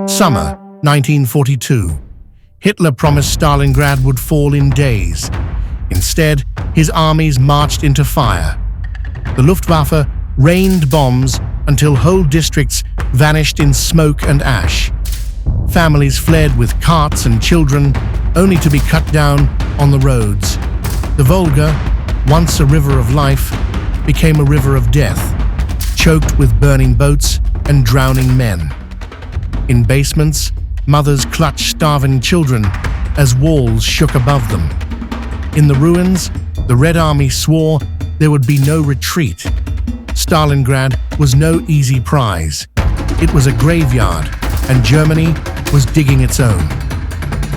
Summer 1942. Hitler promised Stalingrad would fall in days. Instead, his armies marched into fire. The Luftwaffe rained bombs until whole districts vanished in smoke and ash. Families fled with carts and children, only to be cut down on the roads. The Volga, once a river of life, became a river of death, choked with burning boats and drowning men. In basements, mothers clutched starving children as walls shook above them. In the ruins, the Red Army swore there would be no retreat. Stalingrad was no easy prize. It was a graveyard, and Germany was digging its own.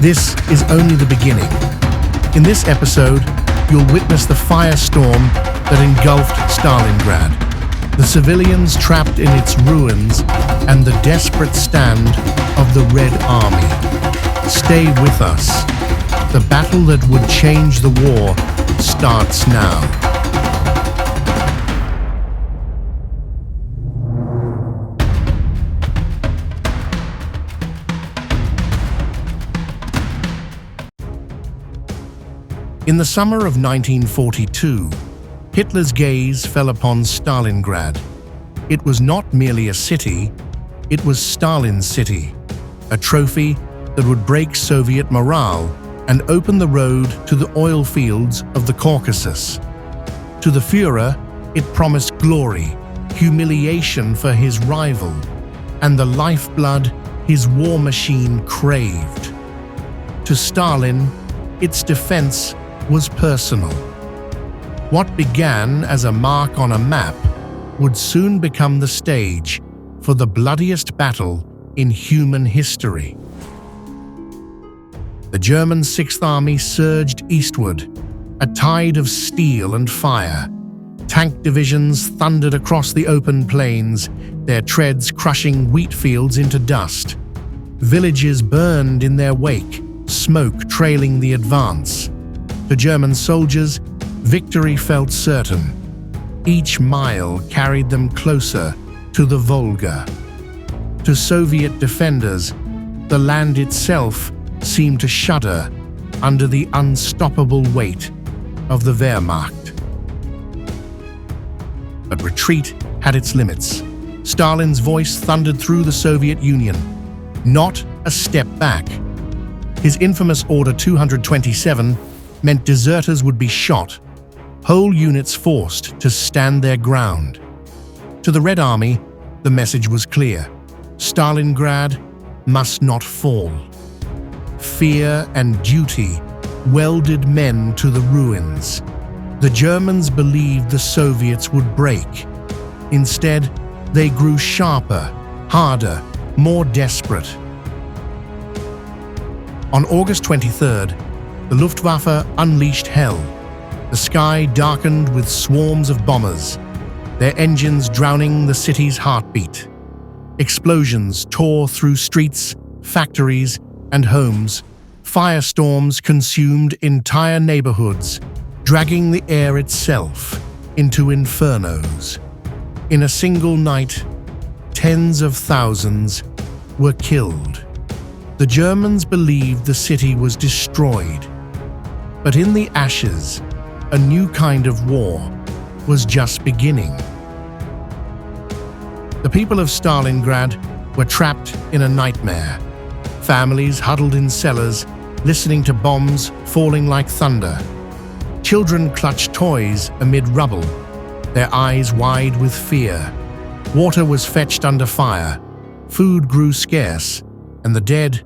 This is only the beginning. In this episode, you'll witness the firestorm that engulfed Stalingrad, the civilians trapped in its ruins, and the desperate stand of the Red Army. Stay with us. The battle that would change the war starts now. In the summer of 1942, Hitler's gaze fell upon Stalingrad. It was not merely a city, it was Stalin's city, a trophy that would break Soviet morale and open the road to the oil fields of the Caucasus. To the Führer, it promised glory, humiliation for his rival, and the lifeblood his war machine craved. To Stalin, its defense was personal. What began as a mark on a map would soon become the stage for the bloodiest battle in human history. The German Sixth Army surged eastward, a tide of steel and fire. Tank divisions thundered across the open plains, their treads crushing wheat fields into dust. Villages burned in their wake, smoke trailing the advance. To German soldiers, victory felt certain. Each mile carried them closer to the Volga. To Soviet defenders, the land itself seemed to shudder under the unstoppable weight of the Wehrmacht. But retreat had its limits. Stalin's voice thundered through the Soviet Union. Not a step back. His infamous Order 227 meant deserters would be shot, whole units forced to stand their ground. To the Red Army, the message was clear. Stalingrad must not fall. Fear and duty welded men to the ruins. The Germans believed the Soviets would break. Instead, they grew sharper, harder, more desperate. On August 23rd, the Luftwaffe unleashed hell. The sky darkened with swarms of bombers, their engines drowning the city's heartbeat. Explosions tore through streets, factories, and homes. Firestorms consumed entire neighborhoods, dragging the air itself into infernos. In a single night, tens of thousands were killed. The Germans believed the city was destroyed. But in the ashes, a new kind of war was just beginning. The people of Stalingrad were trapped in a nightmare. Families huddled in cellars, listening to bombs falling like thunder. Children clutched toys amid rubble, their eyes wide with fear. Water was fetched under fire, food grew scarce, and the dead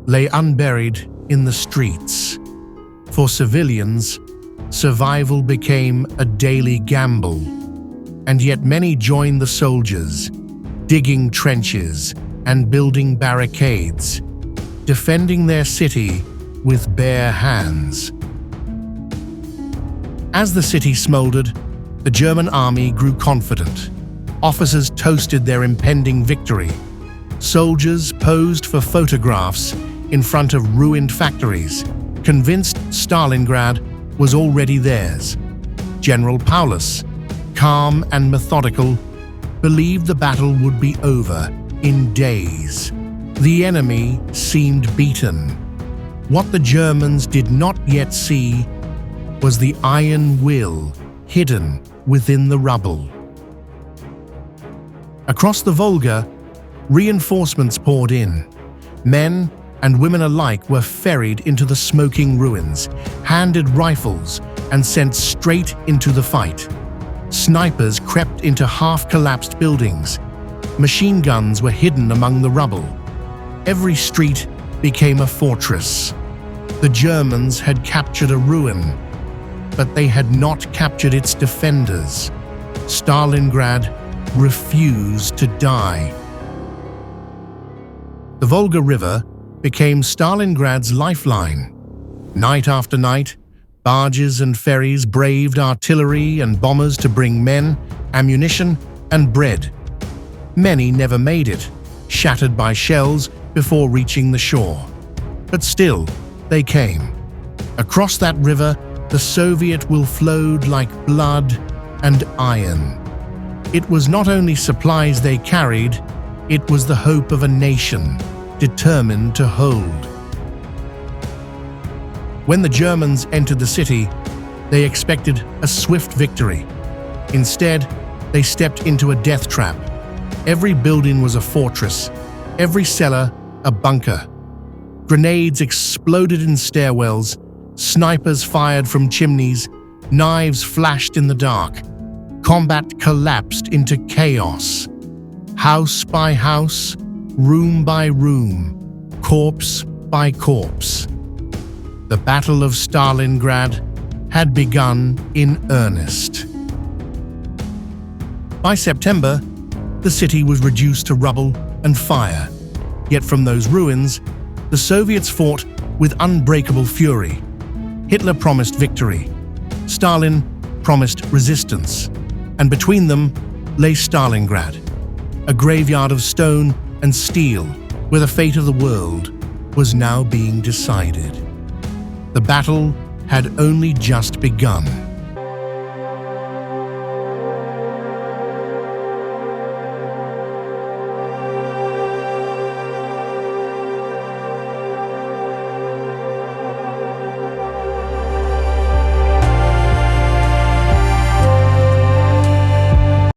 lay unburied in the streets. For civilians, survival became a daily gamble, and yet many joined the soldiers, digging trenches and building barricades, defending their city with bare hands. As the city smoldered, the German army grew confident. Officers toasted their impending victory. Soldiers posed for photographs in front of ruined factories, convinced Stalingrad was already theirs. General Paulus, calm and methodical, believed the battle would be over in days. The enemy seemed beaten. What the Germans did not yet see was the iron will hidden within the rubble. Across the Volga, reinforcements poured in. Men and women alike were ferried into the smoking ruins, handed rifles, and sent straight into the fight. Snipers crept into half-collapsed buildings. Machine guns were hidden among the rubble. Every street became a fortress. The Germans had captured a ruin, but they had not captured its defenders. Stalingrad refused to die. The Volga River became Stalingrad's lifeline. Night after night, barges and ferries braved artillery and bombers to bring men, ammunition, and bread. Many never made it, shattered by shells before reaching the shore. But still, they came. Across that river, the Soviet will flowed like blood and iron. It was not only supplies they carried, it was the hope of a nation determined to hold. When the Germans entered the city, they expected a swift victory. Instead, they stepped into a death trap. Every building was a fortress, every cellar a bunker. Grenades exploded in stairwells, snipers fired from chimneys, knives flashed in the dark. Combat collapsed into chaos. House by house, room by room, corpse by corpse. The Battle of Stalingrad had begun in earnest. By September, the city was reduced to rubble and fire. Yet from those ruins, the Soviets fought with unbreakable fury. Hitler promised victory. Stalin promised resistance. And between them lay Stalingrad, a graveyard of stone and steel where the fate of the world was now being decided. The battle had only just begun.